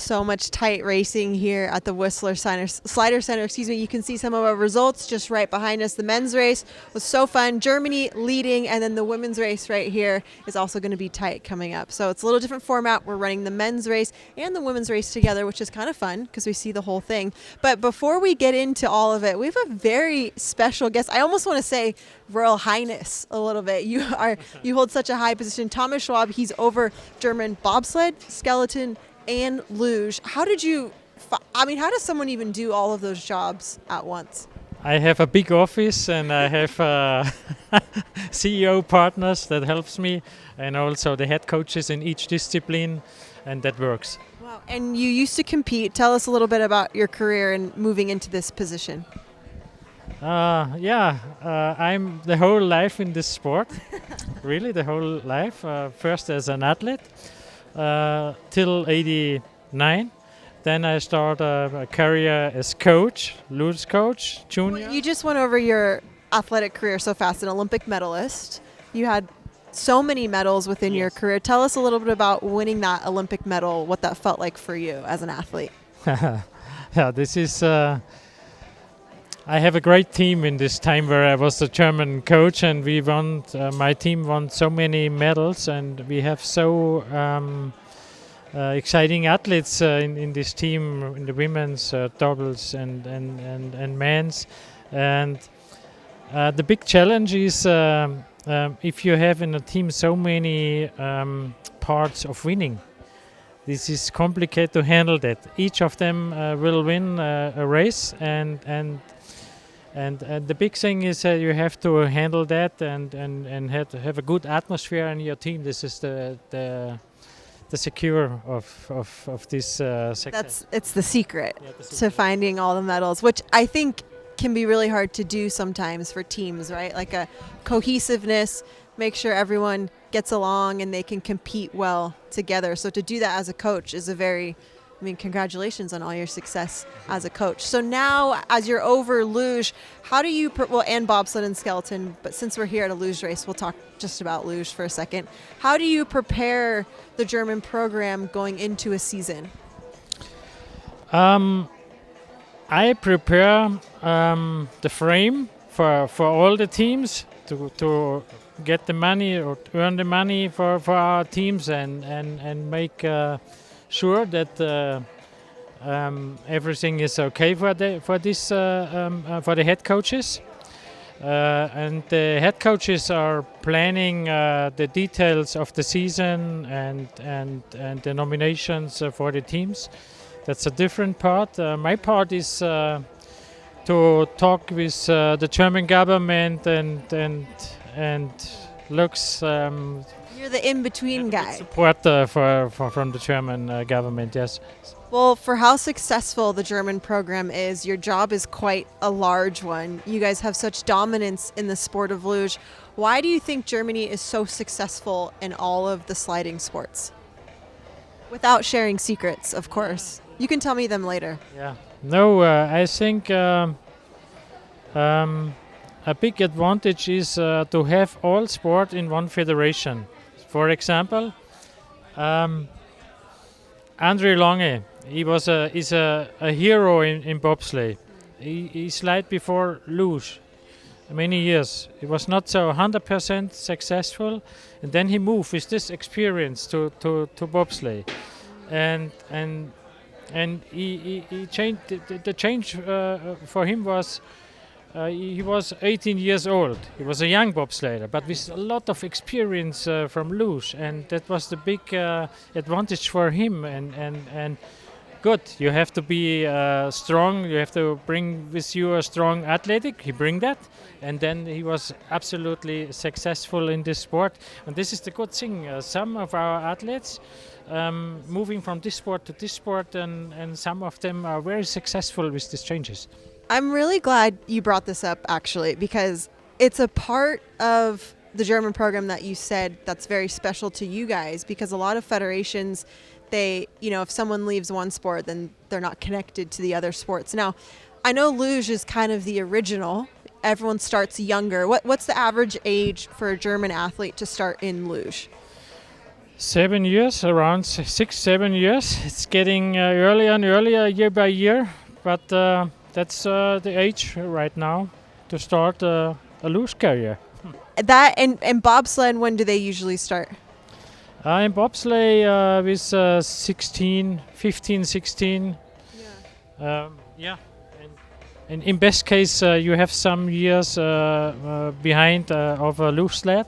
So much tight racing here at the Whistler Slider Center. You can see some of our results just right behind us. The men's race was so fun. Germany leading, and then the women's race right here is also going to be tight coming up. So it's a little different format. We're running the men's race and the women's race together, which is kind of fun because we see the whole thing. But before we get into all of it, we have a very special guest. I almost want to say Royal Highness a little bit. You hold such a high position. Thomas Schwab, he's over German bobsled, skeleton, and luge. How does someone even do all of those jobs at once? I have a big office and I have CEO partners that helps me, and also the head coaches in each discipline, and that works. Wow. And you used to compete. Tell us a little bit about your career and moving into this position. I'm the whole life in this sport. Really, the whole life. First as an athlete till 89. Then I started a career as coach, luge coach, junior. Well, you just went over your athletic career so fast. An Olympic medalist. You had so many medals within your career. Tell us a little bit about winning that Olympic medal, what that felt like for you as an athlete. Yeah, this is... I have a great team in this time where I was the German coach, and we won. My team won so many medals, and we have so exciting athletes in this team, in the women's doubles and men's. And the big challenge is if you have in a team so many parts of winning. This is complicated to handle that. Each of them will win a race, and the big thing is you have to handle that and have a good atmosphere in your team. This is the secure of this success. It's the secret to finding all the medals, which I think can be really hard to do sometimes for teams, right? Like a cohesiveness, make sure everyone gets along and they can compete well together. So to do that as a coach is congratulations on all your success as a coach. So now, as you're over luge, how do you, and bobsled and skeleton, but since we're here at a luge race, we'll talk just about luge for a second. How do you prepare the German program going into a season? I prepare the frame for all the teams to get the money or earn the money for our teams and make sure that everything is okay for the head coaches, and the head coaches are planning the details of the season and the nominations for the teams. That's a different part. My part is to talk with the German government and looks. You're the in-between guy. Support from the German government, yes. Well, for how successful the German program is, your job is quite a large one. You guys have such dominance in the sport of luge. Why do you think Germany is so successful in all of the sliding sports? Without sharing secrets, of course. You can tell me them later. Yeah. No, I think a big advantage is to have all sport in one federation. For example, Andre Lange, is a hero in bobsleigh. He slid before luge many years. He was not so 100% successful, and then he moved with this experience to bobsleigh, and he changed. The change for him was. He was 18 years old. He was a young bobsledder, but with a lot of experience from luge, and that was the big advantage for him. And good, you have to be strong. You have to bring with you a strong athletic. He bring that, and then he was absolutely successful in this sport. And this is the good thing. Some of our athletes moving from this sport to this sport, and some of them are very successful with these changes. I'm really glad you brought this up, actually, because it's a part of the German program that you said that's very special to you guys, because a lot of federations, if someone leaves one sport, then they're not connected to the other sports. Now, I know luge is kind of the original. Everyone starts younger. What's the average age for a German athlete to start in luge? 7 years, around 6, 7 years. It's getting earlier and earlier year by year, but that's the age right now to start a luge career. That and bobsled, when do they usually start? In bobsleigh with 16, 15, 16. Yeah. And in best case, you have some years behind of a luge sled.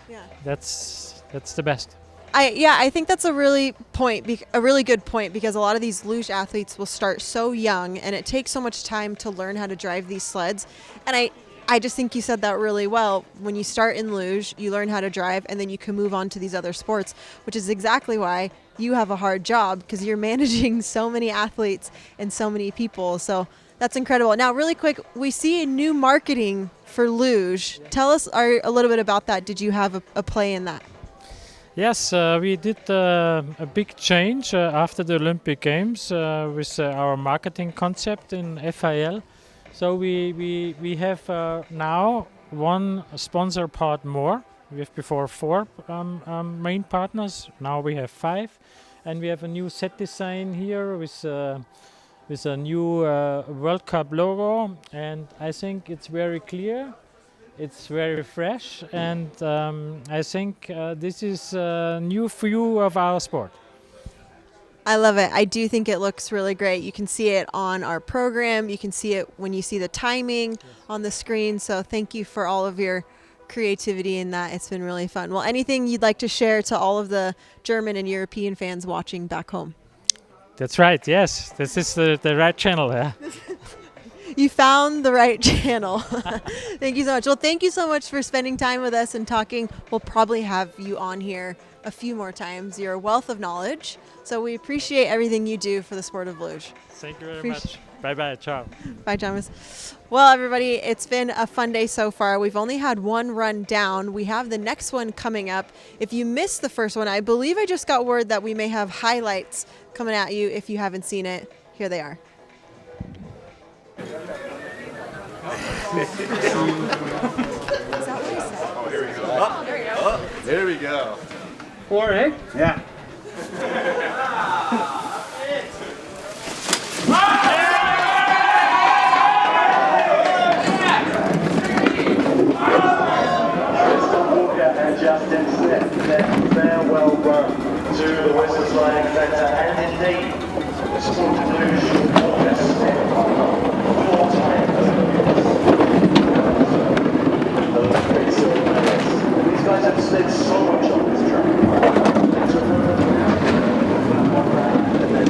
Yeah. That's the best. I think that's a really good point, because a lot of these luge athletes will start so young, and it takes so much time to learn how to drive these sleds. And I just think you said that really well. When you start in luge, you learn how to drive, and then you can move on to these other sports, which is exactly why you have a hard job, because you're managing so many athletes and so many people. So that's incredible. Now, really quick, we see new marketing for luge. Tell us a little bit about that. Did you have a play in that? Yes, we did a big change after the Olympic Games with our marketing concept in FIL. So we have now one sponsor part more. We have before 4 main partners. Now we have 5, and we have a new set design here with a new World Cup logo. And I think it's very clear. It's very fresh, and I think this is a new view of our sport. I love it. I do think it looks really great. You can see it on our program. You can see it when you see the timing on the screen. So thank you for all of your creativity in that. It's been really fun. Well, anything you'd like to share to all of the German and European fans watching back home? That's right. Yes, this is the right channel. Yeah. You found the right channel. Thank you so much. Well, thank you so much for spending time with us and talking. We'll probably have you on here a few more times. You're a wealth of knowledge. So we appreciate everything you do for the sport of luge. Thank you very much. Bye-bye. Ciao. Bye, Thomas. Well, everybody, it's been a fun day so far. We've only had one run down. We have the next one coming up. If you missed the first one, I believe I just got word that we may have highlights coming at you if you haven't seen it. Here they are. Is that what he said? Oh, here we go. Oh, there we go. Oh, there we go. 4, eh? Yeah. And Justin Smith, their farewell run to the Whistler Sliding Centre, and indeed the sport of luge Walker Smith, 4 times those 3 silver medals. These guys have slid so much on this track. It's a one round, and then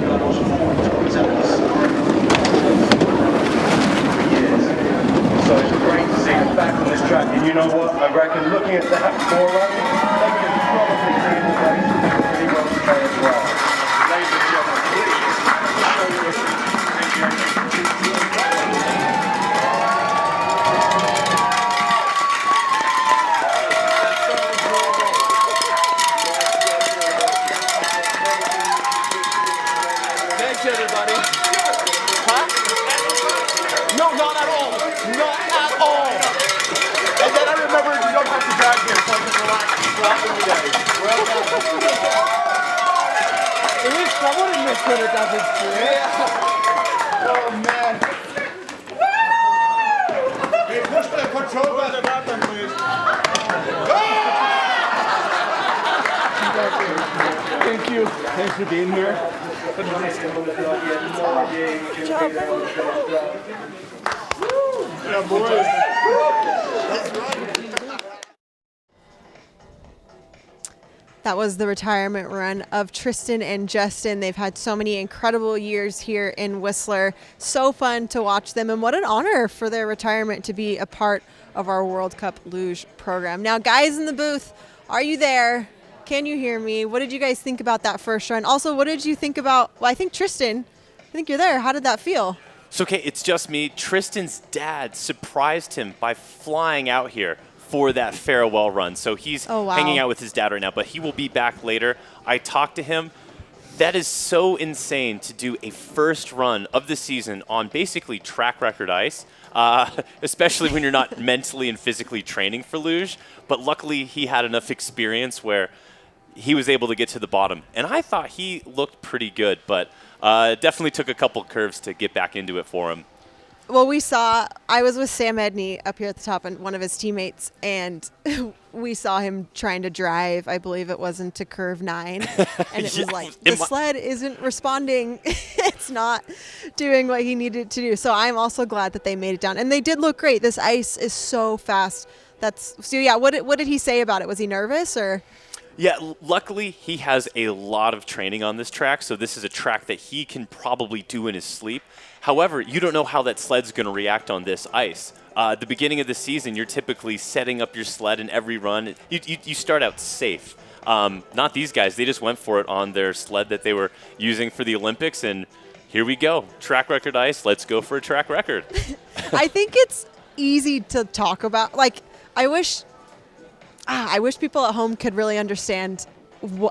that was 4 times years. So it's great to see them back on this track, and you know what? I reckon looking at that 4 run, they can probably see the race pretty well today as well. Ladies and gentlemen, please show your Thanks, everybody. Huh? No, not at all. Not at all. And then I remembered you don't have to drag here, so I can relax throughout the day. Well done. There is someone in this one that doesn't see it. Oh, man. Hey, push the control button, please. Thank you. Thanks for being here. Yeah, boys. That was the retirement run of Tristan and Justin. They've had so many incredible years here in Whistler. So fun to watch them, and what an honor for their retirement to be a part of our World Cup Luge program. Now, guys in the booth, are you there? Can you hear me? What did you guys think about that first run? Also, what did you think about, well, I think Tristan, I think you're there. How did that feel? It's okay, it's just me. Tristan's dad surprised him by flying out here for that farewell run. So he's hanging out with his dad right now, but he will be back later. I talked to him. That is so insane to do a first run of the season on basically track record ice. especially when you're not mentally and physically training for luge. But luckily, he had enough experience where he was able to get to the bottom. And I thought he looked pretty good, but it definitely took a couple curves to get back into it for him. Well, I was with Sam Edney up here at the top and one of his teammates, and we saw him trying to drive, I believe it was into curve 9. And it was like, the sled isn't responding. It's not doing what he needed to do. So I'm also glad that they made it down. And they did look great. This ice is so fast. So yeah, what did he say about it? Was he nervous or? Yeah, luckily he has a lot of training on this track, so this is a track that he can probably do in his sleep. However, you don't know how that sled's going to react on this ice. At the beginning of the season, you're typically setting up your sled in every run. You start out safe. Not these guys. They just went for it on their sled that they were using for the Olympics, and here we go. Track record ice. Let's go for a track record. I think it's easy to talk about. Like, I wish people at home could really understand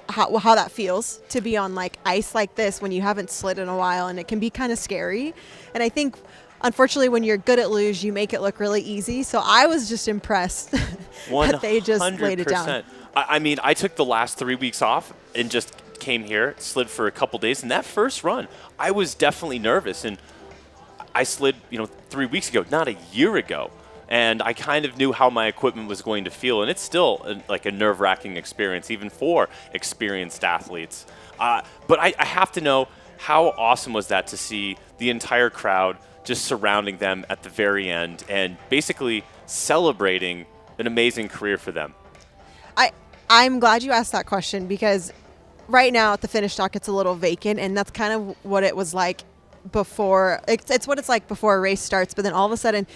how that feels to be on like ice like this when you haven't slid in a while, and it can be kind of scary. And I think, unfortunately, when you're good at luge, you make it look really easy. So I was just impressed that they just laid it down. I mean, I took the last 3 weeks off and just came here, slid for a couple days, and that first run, I was definitely nervous. And I slid, 3 weeks ago, not a year ago. And I kind of knew how my equipment was going to feel, and it's still like a nerve-wracking experience, even for experienced athletes. But I have to know, how awesome was that to see the entire crowd just surrounding them at the very end and basically celebrating an amazing career for them? I'm glad you asked that question, because right now at the finish dock it's a little vacant, and that's kind of what it was like before. It's what it's like before a race starts, but then all of a sudden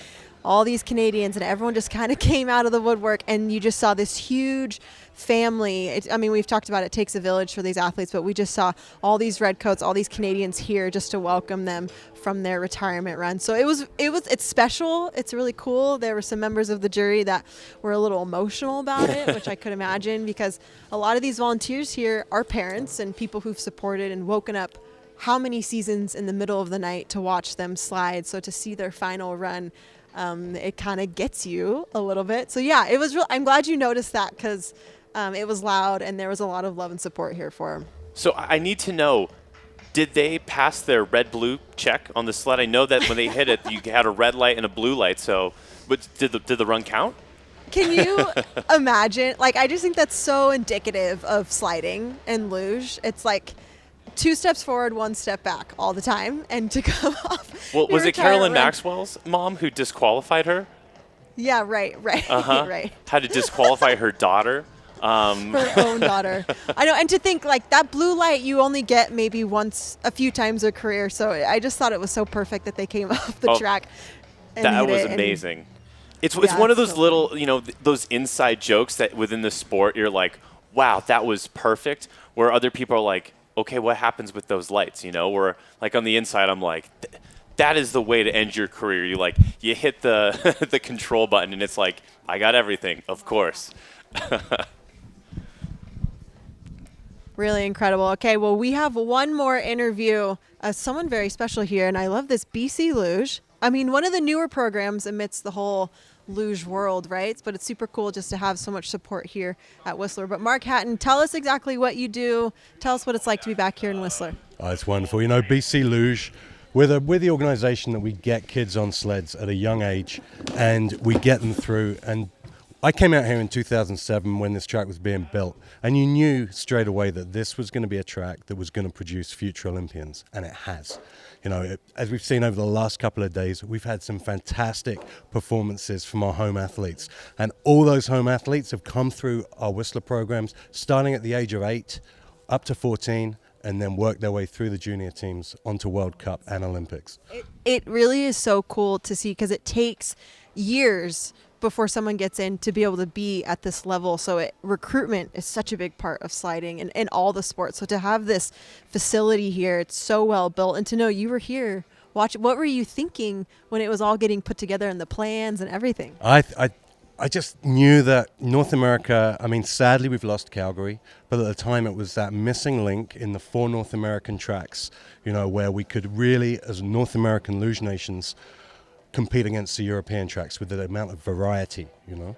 all these Canadians and everyone just kind of came out of the woodwork, and you just saw this huge family. We've talked about it takes a village for these athletes, but we just saw all these redcoats, all these Canadians here just to welcome them from their retirement run. So it's special. It's really cool. There were some members of the jury that were a little emotional about it, which I could imagine, because a lot of these volunteers here are parents and people who've supported and woken up how many seasons in the middle of the night to watch them slide. So to see their final run, it kind of gets you a little bit. So yeah, it was real. I'm glad you noticed that, because it was loud and there was a lot of love and support here for him. So I need to know, did they pass their red-blue check on the sled? I know that when they hit it, you had a red light and a blue light. So, but did the run count? Can you imagine? Like, I just think that's so indicative of sliding and luge. It's like 2 steps forward, 1 step back all the time, and to come off. Well, was it Carolyn Maxwell's mom who disqualified her? Yeah, right. Right. Had to disqualify her daughter. Her own daughter. I know, and to think like that blue light you only get maybe a few times a career. So I just thought it was so perfect that they came off the track. And that was amazing. It's one of those little, those inside jokes that within the sport you're like, wow, that was perfect. Where other people are like, okay, what happens with those lights? Where like on the inside I'm like, that is the way to end your career. You hit the the control button and it's like, I got everything, of course. Really incredible. Okay, well, we have one more interview. Someone very special here, and I love this, BC Luge. One of the newer programs amidst the whole luge world, right? But it's super cool just to have so much support here at Whistler. But Mark Hatton, tell us exactly what you do. Tell us what it's like to be back here in Whistler. Oh, it's wonderful. BC Luge, we're the organization that we get kids on sleds at a young age, and we get them through. And I came out here in 2007 when this track was being built, and you knew straight away that this was going to be a track that was going to produce future Olympians, and it has. As we've seen over the last couple of days, we've had some fantastic performances from our home athletes, and all those home athletes have come through our Whistler programs, starting at the age of 8 up to 14, and then worked their way through the junior teams onto World Cup and Olympics. It really is so cool to see, because it takes years before someone gets in to be able to be at this level. So recruitment is such a big part of sliding and in all the sports. So to have this facility here, it's so well built, and to know you were here, what were you thinking when it was all getting put together and the plans and everything? I just knew that North America, sadly we've lost Calgary, but at the time it was that missing link in the 4 North American tracks, where we could really, as North American luge nations, compete against the European tracks with the amount of variety, you know.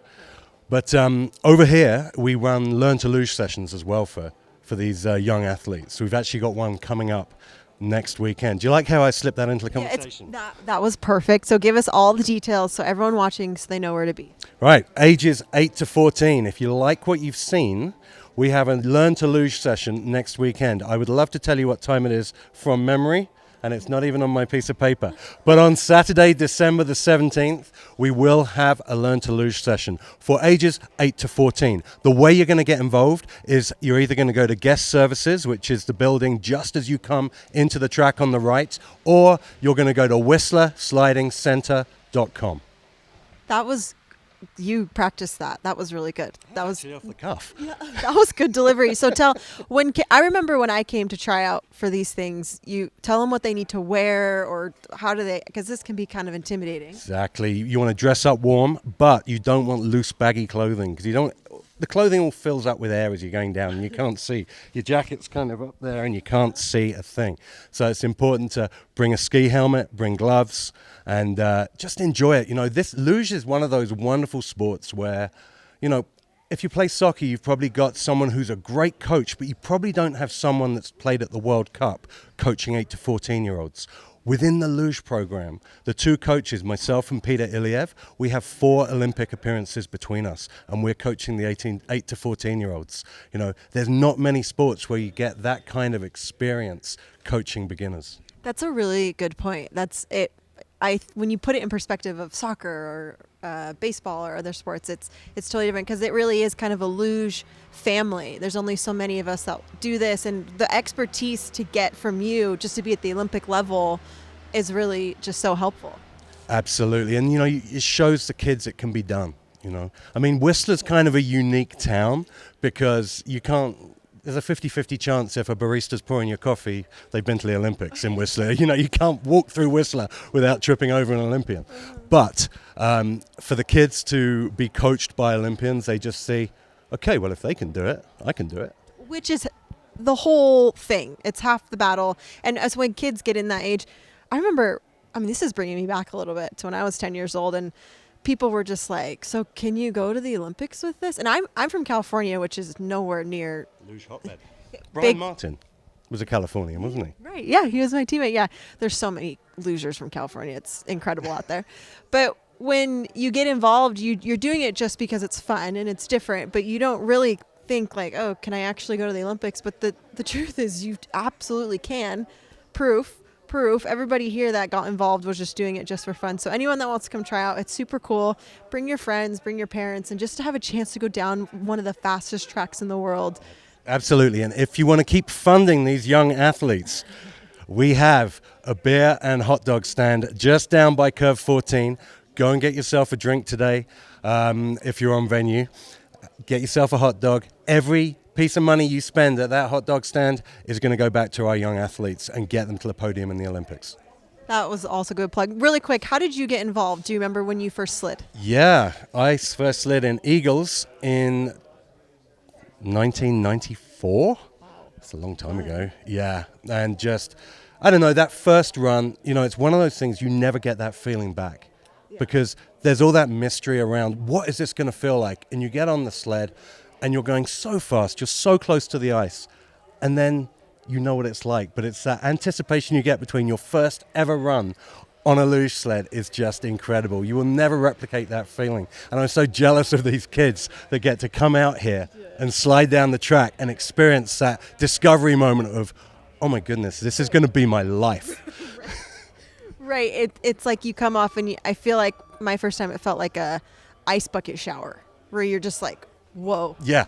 But over here, we run Learn to Luge sessions as well for these young athletes. We've actually got one coming up next weekend. Do you like how I slipped that into the conversation? That was perfect. So give us all the details so everyone watching, so they know where to be. Right, ages 8 to 14. If you like what you've seen, we have a Learn to Luge session next weekend. I would love to tell you what time it is from memory, and it's not even on my piece of paper. But on Saturday, December the 17th, we will have a Learn to Luge session for ages 8 to 14. The way you're going to get involved is you're either going to go to Guest Services, which is the building just as you come into the track on the right, or you're going to go to whistlerslidingcenter.com. That was, you practiced that. That was really good. That was Actually off the cuff. Yeah, that was good delivery. So I remember when I came to try out for these things, you tell them what they need to wear or how do they, because this can be kind of intimidating. Exactly. You want to dress up warm, but you don't want loose, baggy clothing because the clothing all fills up with air as you're going down and you can't see. Your jacket's kind of up there and you can't see a thing. So it's important to bring a ski helmet, bring gloves, and just enjoy it. You know, this luge is one of those wonderful sports where, you know, if you play soccer, you've probably got someone who's a great coach, but you probably don't have someone that's played at the World Cup coaching 8 to 14-year-olds. Within the luge program, the two coaches, myself and Peter Iliev, we have 4 Olympic appearances between us, and we're coaching the 8 to 14-year-olds. You know, there's not many sports where you get that kind of experience coaching beginners. That's a really good point. That's it. When you put it in perspective of soccer or baseball or other sports, it's totally different because it really is kind of a luge family. There's only so many of us that do this, and the expertise to get from you just to be at the Olympic level is really just so helpful. Absolutely, and you know, it shows the kids it can be done. You know, I mean, Whistler's kind of a unique town because you can't. There's a 50-50 chance if a barista's pouring your coffee, they've been to the Olympics in Whistler. You know, you can't walk through Whistler without tripping over an Olympian. But for the kids to be coached by Olympians, they just see, okay, well, if they can do it, I can do it. Which is the whole thing. It's half the battle. And as when kids get in that age, I remember, I mean, this is bringing me back a little bit to when I was 10 years old, and people were just like, so can you go to the Olympics with this? And I'm from California, which is nowhere near Luge hotbed. Brian Martin was a Californian, wasn't he? Right. Yeah, he was my teammate. Yeah, there's so many losers from California. It's incredible out there. But when you get involved, you're doing it just because it's fun and it's different, but you don't really think like, oh, can I actually go to the Olympics? But the truth is you absolutely can. Proof. Everybody here that got involved was just doing it just for fun. So anyone that wants to come try out, it's super cool. Bring your friends, bring your parents, and just to have a chance to go down one of the fastest tracks in the world. Absolutely. And if you want to keep funding these young athletes, we have a beer and hot dog stand just down by Curve 14. Go and get yourself a drink today if you're on venue. Get yourself a hot dog. Every piece of money you spend at that hot dog stand is going to go back to our young athletes and get them to the podium in the Olympics. That was also a good plug. Really quick, how did you get involved? Do you remember when you first slid? Yeah, I first slid in Eagles in 1994. It's a long time ago. Yeah, and just, I don't know, that first run, you know, it's one of those things you never get that feeling back because there's all that mystery around what is this going to feel like? And you get on the sled and you're going so fast, you're so close to the ice, and then you know what it's like. But it's that anticipation you get between your first ever run on a luge sled is just incredible. You will never replicate that feeling. And I'm so jealous of these kids that get to come out here and slide down the track and experience that discovery moment of, oh my goodness, this is going to be my life. Right. It's like you come off and I feel like my first time it felt like a ice bucket shower where you're just like, whoa. Yeah.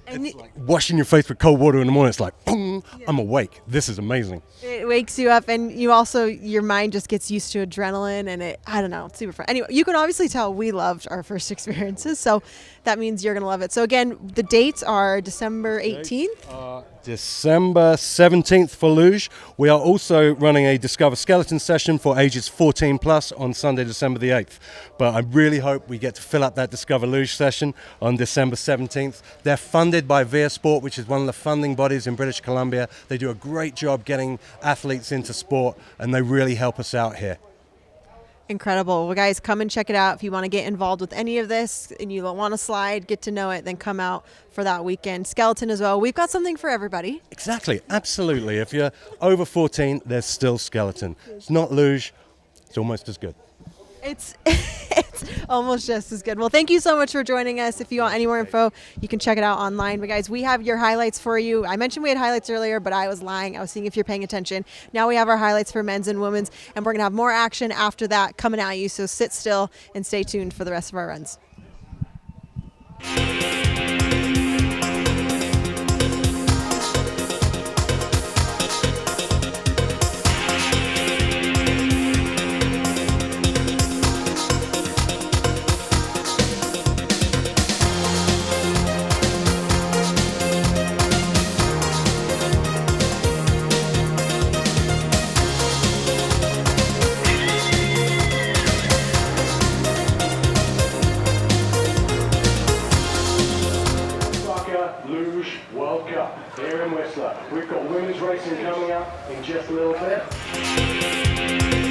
And it's like washing your face with cold water in the morning. It's like, boom, I'm awake. This is amazing. It wakes you up, and you also, your mind just gets used to adrenaline, and I don't know, it's super fun. Anyway, you can obviously tell we loved our first experiences, so that means you're going to love it. So again, the dates are December 18th. December 17th for Luge. We are also running a Discover Skeleton session for ages 14 plus on Sunday, December the 8th. But I really hope we get to fill up that Discover Luge session on December 17th. They're funded by VIA Sport, which is one of the funding bodies in British Columbia. They do a great job getting athletes into sport, and they really help us out here. Incredible. Well, guys, come and check it out. If you want to get involved with any of this and you don't want to slide, get to know it, then come out for that weekend. Skeleton as well. We've got something for everybody. Exactly. Absolutely. If you're over 14, there's still skeleton. It's not luge. It's almost as good. It's almost just as good. Well, thank you so much for joining us. If you want any more info, you can check it out online. But guys, we have your highlights for you. I mentioned we had highlights earlier, but I was lying. I was seeing if you're paying attention. Now we have our highlights for men's and women's, and we're going to have more action after that coming at you. So sit still and stay tuned for the rest of our runs. Luge World Cup here in Whistler. We've got women's racing coming up in just a little bit.